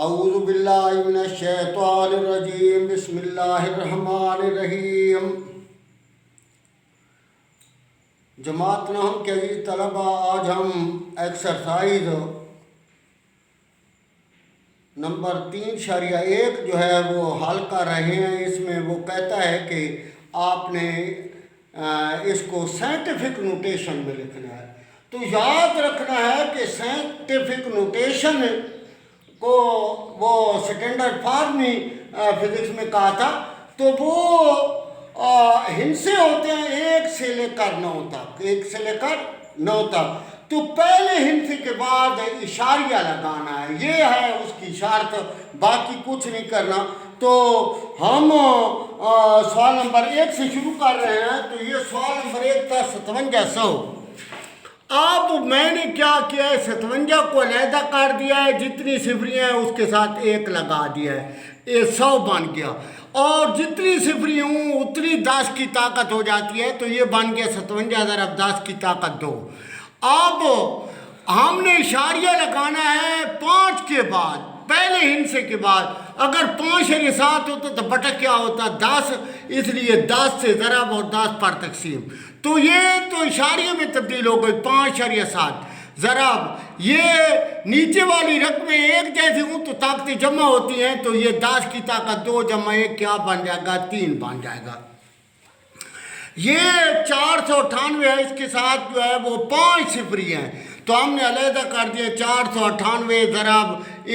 اعوذ باللہ من الشیطان الرجیم بسم اللہ الرحمن الرحیم۔ جماعت نحو کے عزیز طلبہ، آج ہم ایکسرسائز نمبر 3.1 جو ہے وہ حل کر رہے ہیں۔ اس میں وہ کہتا ہے کہ آپ نے اس کو سائنٹیفک نوٹیشن میں لکھنا ہے۔ تو یاد رکھنا ہے کہ سائنٹیفک نوٹیشن کو وہ سٹینڈرڈ فارمی فزکس میں کہا تھا، تو وہ ہندسے ہوتے ہیں 1 سے لے کر 9 تک، 1 سے لے کر 9 تک۔ تو پہلے ہندسے کے بعد اشاریہ لگانا ہے، یہ ہے اس کی اشارت، باقی کچھ نہیں کرنا۔ تو ہم سوال نمبر 1 سے شروع کر رہے ہیں۔ تو یہ سوال نمبر 1 تھا 5700۔ اب میں نے کیا کیا ہے، 57 کو علیحدہ کر دیا ہے، جتنی صفریاں ہیں اس کے ساتھ 1 لگا دیا ہے، یہ 100 بن گیا۔ اور جتنی صفری ہوں اتنی 10 کی طاقت ہو جاتی ہے، تو یہ بن گیا 57 ضرب 10 کی طاقت 2۔ اب ہم نے اشاریہ لگانا ہے 5 کے بعد، پہلے ہندسے کے بعد۔ اگر 5.7 ہوتا تو بٹا کیا ہوتا 10، اس لیے 10 سے ضرب اور 10 پر تقسیم۔ تو یہ تو اشاریہ میں تبدیل ہو گئی 5.7 ضرب یہ نیچے والی رقمیں ایک جیسے ہوں تو طاقتیں جمع ہوتی ہیں، تو یہ 10 کی طاقت 2 جمع 1 کیا بن جائے گا، 3 بن جائے گا۔ یہ 498 ہے، اس کے ساتھ جو ہے وہ 5 صفری ہیں، تو ہم نے علیحدہ کر دیا 498 ضرب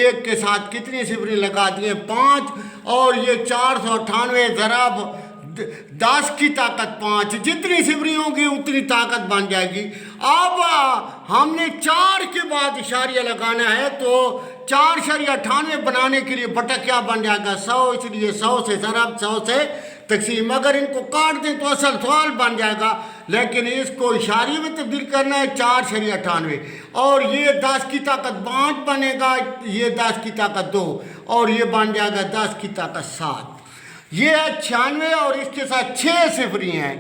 1 کے ساتھ کتنی صفری لگا دیے 5، اور یہ 498 ضرب 10 کی طاقت 5، جتنی صفری ہوگی اتنی طاقت بن جائے گی۔ اب ہم نے 4 کے بعد اشاریہ لگانا ہے، تو 4.98 بنانے کے لیے بٹا کیا بن جائے گا 100، اس لیے 100 سے ضرب 100 سے تقسیم۔ اگر ان کو کاٹ دیں تو اصل سوال بن جائے گا، لیکن اس کو اشاریہ میں تبدیل کرنا ہے 4.98، اور یہ 10 کی طاقت 5 بنے گا، یہ 10 کی طاقت 2، اور یہ بن جائے گا 10 کی طاقت 7۔ یہ ہے 96 اور اس کے ساتھ 6 صفری ہیں،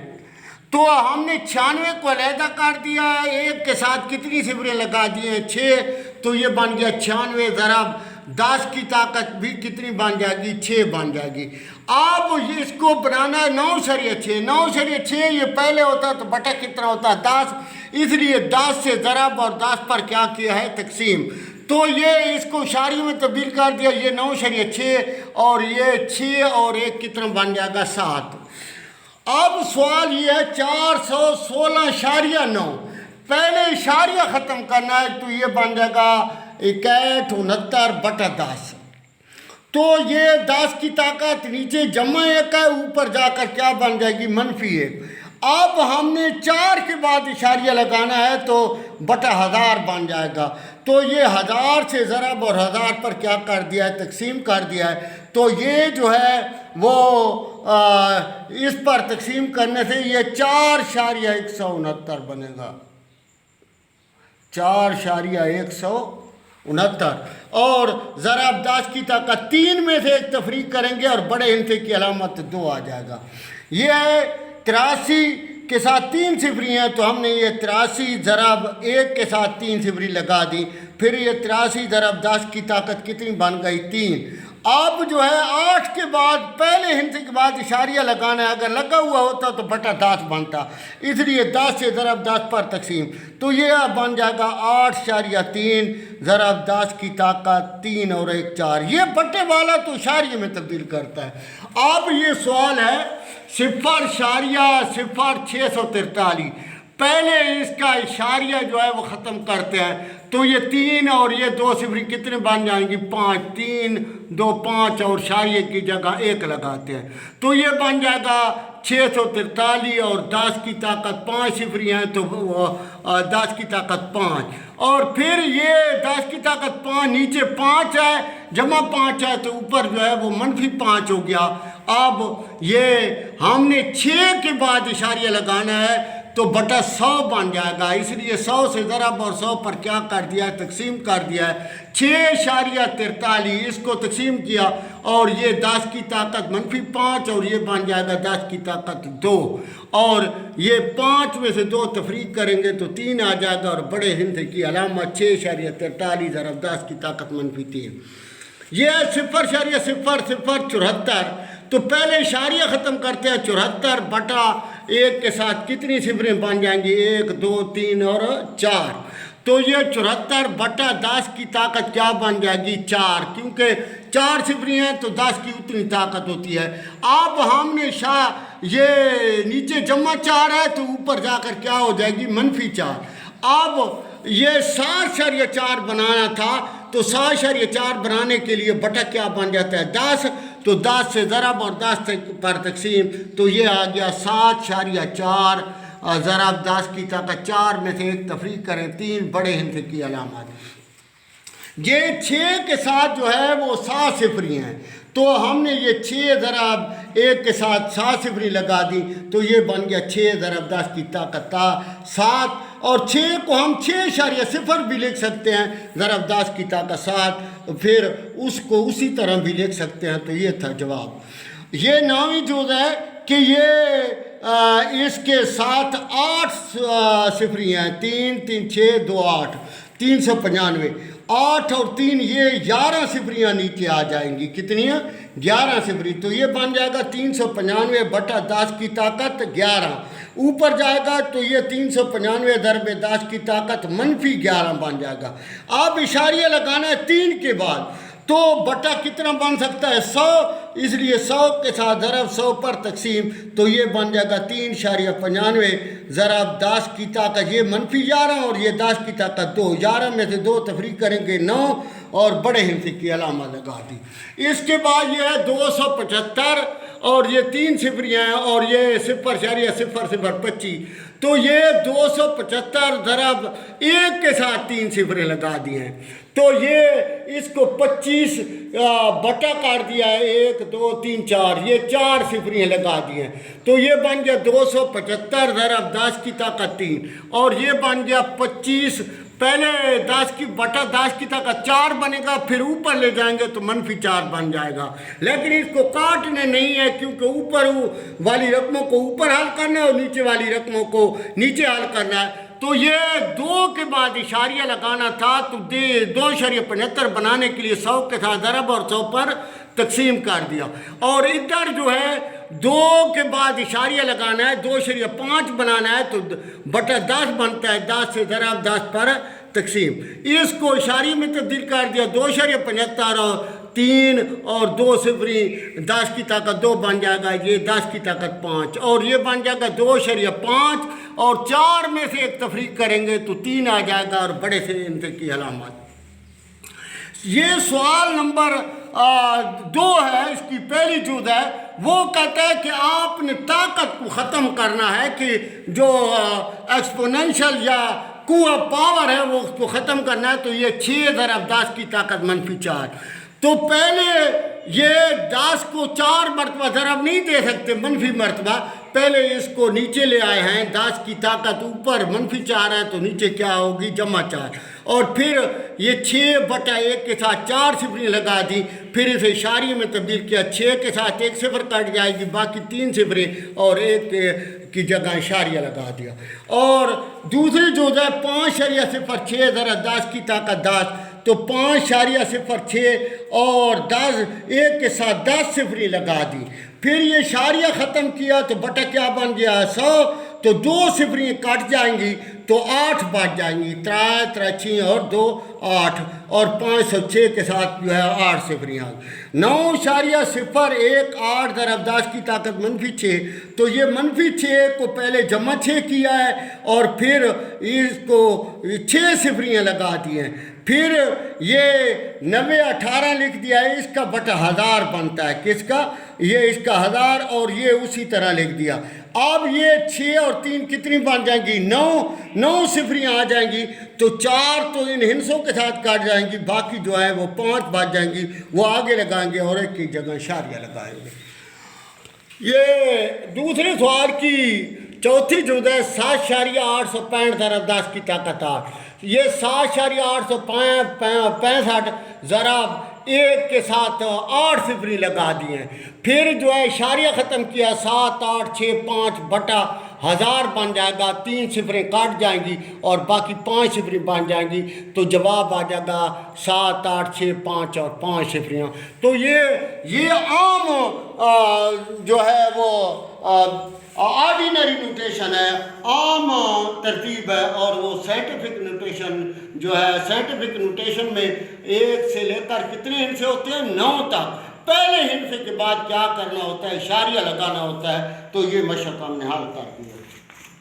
تو ہم نے 96 کو علیحدہ کر دیا ہے، 1 کے ساتھ کتنی صفری لگا دی ہیں 6، تو یہ بن گیا 96 ضرب 10 کی طاقت بھی کتنی بن جائے گی 6 بن جائے گی۔ اب اس کو بنانا ہے 9.6، 9.6 یہ پہلے ہوتا تو بٹا کتنا ہوتا 10، اس لیے 10 سے ضرب اور 10 پر کیا کیا ہے تقسیم۔ تو یہ اس کو اشاریہ میں تبدیل کر دیا، یہ 9.6 اور یہ 6 اور 1 کتنا بن جائے گا 7۔ اب سوال یہ ہے 416.9، پہلے اشاریہ ختم کرنا ہے، تو یہ بن جائے گا 6169 بٹا 10۔ تو یہ 10 کی طاقت نیچے جمع 1 ہے، اوپر جا کر کیا بن جائے گی -1۔ اب ہم نے 4 کے بعد اشاریہ لگانا ہے، تو بٹا 1000 بن جائے گا، تو یہ 1000 سے ضرب اور 1000 پر کیا کر دیا ہے تقسیم کر دیا ہے، تو یہ جو ہے وہ اس پر تقسیم کرنے سے یہ 4.169 بنے گا، 4.169، اور ضرب 10 کی طاقت 3 میں سے 1 تفریق کریں گے اور بڑے ہندسے کی علامت 2 آ جائے گا۔ یہ ہے 83 کے ساتھ 3 صفری ہیں، تو ہم نے یہ 83 ضرب 1 کے ساتھ 3 صفری لگا دی، پھر یہ 83 ضرب 10 کی طاقت کتنی بن گئی 3۔ اب جو ہے 8 کے بعد پہلے ہندسے کے بعد اشاریہ لگانا ہے، اگر لگا ہوا ہوتا تو بٹا 10 بنتا، اس لیے 10 سے ضرب 10 پر تقسیم، تو یہ بن جائے گا 8.3 ضرب 10 کی طاقت 3 اور 1 4۔ یہ بٹے والا تو اشاریہ میں تبدیل کرتا ہے۔ اب یہ سوال ہے 0.0643، پہلے اس کا اشاریہ جو ہے وہ ختم کرتے ہیں، تو یہ 3 اور یہ 2 صفری کتنے بن جائیں گی 5، 3 2 5 اور اشاریہ کی جگہ 1 لگاتے ہیں، تو یہ بن جائے گا 643، اور 10 کی طاقت 5 صفری ہیں، تو 10 کی طاقت 5، اور پھر یہ 10 کی طاقت 5 نیچے 5 ہے، جمع 5 ہے، تو اوپر جو ہے وہ -5 ہو گیا۔ اب یہ ہم نے 6 کے بعد اشاریہ لگانا ہے، تو بٹا 100 بن جائے گا، اس لیے 100 سے ضرب اور 100 پر کیا کر دیا ہے تقسیم کر دیا ہے، 6.43 اس کو تقسیم کیا، اور یہ 10 کی طاقت -5 اور یہ بن جائے گا 10 کی طاقت 2، اور یہ 5 میں سے 2 تفریق کریں گے تو 3 آ جائے گا، اور بڑے ہندسے کی علامت 6.43 ضرب 10 کی طاقت -3۔ یہ 0.00074, تو پہلے اشاریہ ختم کرتے ہیں 74 بٹا 1 کے ساتھ کتنی صفریں بن جائیں گی 1 2 3 اور 4. تو یہ 74 بٹا 10 کی طاقت کیا بن جائے گی 4, کیونکہ 4 صفریں ہیں تو 10 کی اتنی طاقت ہوتی ہے. اب ہم نے یہ نیچے جمع 4 ہے تو اوپر جا کر کیا ہو جائے گی -4. اب یہ 7.4 بنانا تھا تو 7.4 بنانے کے لیے بٹا کیا بن جاتا ہے 10, تو 10 سے ضرب اور 10 پر تقسیم, تو یہ آ گیا 7.4 ضرب 10 کی طاقت 4 میں سے 1 تفریق کریں 3 بڑے ہندسے کی علامات. یہ 6 کے ساتھ جو ہے وہ 7 صفری ہیں, تو ہم نے یہ 6 ضرب 1 کے ساتھ 7 صفری لگا دی, تو یہ بن گیا 6 ضرب 10 کی طاقت 7, اور 6 کو ہم 6.0 بھی لکھ سکتے ہیں ضرب 10 کی طاقت 7, پھر اس کو اسی طرح بھی لکھ سکتے ہیں. تو یہ تھا جواب. یہ 9ویں جز ہے کہ یہ اس کے ساتھ 8 صفری ہیں 3 3 6 2 8 395. 8 اور 3 یہ 11 صفریاں نیچے آ جائیں گی. کتنی ہیں 11 صفری. تو یہ بن جائے گا 395 بٹا 10 کی طاقت 11. اوپر جائے گا تو یہ 395 ضرب 10 کی طاقت -11 بن جائے گا. اب اشاریہ لگانا ہے 3 کے بعد, تو بٹا کتنا بن سکتا ہے 100, اس لیے 100 کے ساتھ ضرب 100 پر تقسیم, تو یہ بن جائے گا 3.95 ضرب 10 کی طاقت یہ -11 اور یہ 10 کی طاقت 2. 11 میں سے 2 تفریق کریں گے 9 اور بڑے ہندسے کی علامت لگا دی. اس کے بعد یہ ہے 275 اور یہ 3 صفریاں ہیں اور یہ 0.0025, تو یہ 275 ضرب 1 کے ساتھ 3 صفریں لگا دی ہیں, تو یہ اس کو 25 بٹا کاٹ دیا ہے 1 2 3 4, یہ 4 صفریاں لگا دی ہیں, تو یہ بن گیا 275 ضرب 10 کی طاقت 3, اور یہ بن گیا 25. پہلے 10 کی بٹا 10 کی طاقت 4 بنے گا, پھر اوپر لے جائیں گے تو -4 بن جائے گا, لیکن اس کو کاٹنے نہیں ہے کیونکہ اوپر والی رقموں کو اوپر حل کرنا ہے اور نیچے والی رقموں کو نیچے حل کرنا ہے. تو یہ 2 کے بعد اشاریہ لگانا تھا, تو 2.75 بنانے کے لیے 100 کے ساتھ ضرب اور 100 پر تقسیم کر دیا, اور ادھر جو ہے 2 کے بعد اشاریہ لگانا ہے 2.5 بنانا ہے, تو بٹا 10 بنتا ہے 10 سے ضرب 10 پر تقسیم. اس کو اشاریہ میں تبدیل کر دیا 2.75 اور 3 اور 2 صفری 10 کی طاقت 2 بن جائے گا, یہ 10 کی طاقت 5, اور یہ بن جائے گا 2.5 اور 4 میں سے 1 تفریق کریں گے تو 3 آ جائے گا اور بڑے سے ہندسے کی علامات. یہ سوال نمبر 2 ہے, اس کی پہلی جز ہے, وہ کہتا ہے کہ آپ نے طاقت کو ختم کرنا ہے کہ جو ایکسپوننشل یا پاور ہے وہ اس کو ختم کرنا ہے, تو یہ 6 ضرب 10 کی طاقت -4. تو پہلے یہ 10 کو 4 مرتبہ ضرب نہیں دے سکتے منفی مرتبہ, پہلے اس کو نیچے لے آئے ہیں 10 کی طاقت اوپر -4 ہے تو نیچے کیا ہوگی -4, اور پھر یہ 6 بٹا 1 کے ساتھ 4 صفریں لگا دی, پھر اسے اشاریے میں تبدیل کیا, 6 کے ساتھ 1 صفر کٹ جائے گی, باقی 3 صفریں اور 1 کی جگہ اشاریہ لگا دیا. اور دوسری جو ہے 5.06 ضرب 10 کی طاقت 10, تو 5.06 اور 10 1 کے ساتھ 10 صفری لگا دی, پھر یہ اشاریہ ختم کیا تو بٹا کیا بن گیا 100, تو 2 صفری کٹ جائیں گی تو 8 بچ جائیں گی, 3 3 6 اور 2 8, اور 506 کے ساتھ جو ہے 8 صفریاں. 9.018 ضرب 10 کی طاقت -6, تو یہ -6 کو پہلے جمع 6 کیا ہے اور پھر اس کو 6 صفریاں لگا دی ہیں, پھر یہ 9018 لکھ دیا ہے, اس کا بٹا 1000 بنتا ہے, کس کا یہ اس کا 1000, اور یہ اسی طرح لکھ دیا. اب یہ 6 اور 3 کتنی بن جائیں گی 9 صفریاں آ جائیں گی, تو 4 تو ان ہندسوں کے ساتھ کاٹ جائیں گی, باقی جو ہے وہ 5 بچ جائیں گی, وہ آگے لگائیں گے اور 1 کی جگہ اشاریہ لگائیں گے. یہ دوسرے سوال کی چوتھی جز ہے 7.865 ضرب 10 کی طاقت 8. یہ 7.865 ضرب 1 کے ساتھ 8 صفری لگا دیے ہیں, پھر جو ہے اشاریہ ختم کیا 7 8 6 5 بٹا 1000 بن جائے گا، 3 صفریں کاٹ جائیں گی اور باقی 5 صفریں بن جائیں گی، تو جواب آ جائے گا 7 8 6 5 اور 5 صفریاں۔ تو یہ عام جو ہے وہ آرڈینری نوٹیشن ہے، عام ترتیب ہے، اور وہ سائنٹیفک نوٹیشن جو ہے، سائنٹیفک نوٹیشن میں 1 سے لے کر کتنے ہندسے ہوتے ہیں؟ 9 تک۔ پہلے ہندسے کے بعد کیا کرنا ہوتا ہے؟ اشاریہ لگانا ہوتا ہے۔ تو یہ مشق ہم نے حل کر دیا۔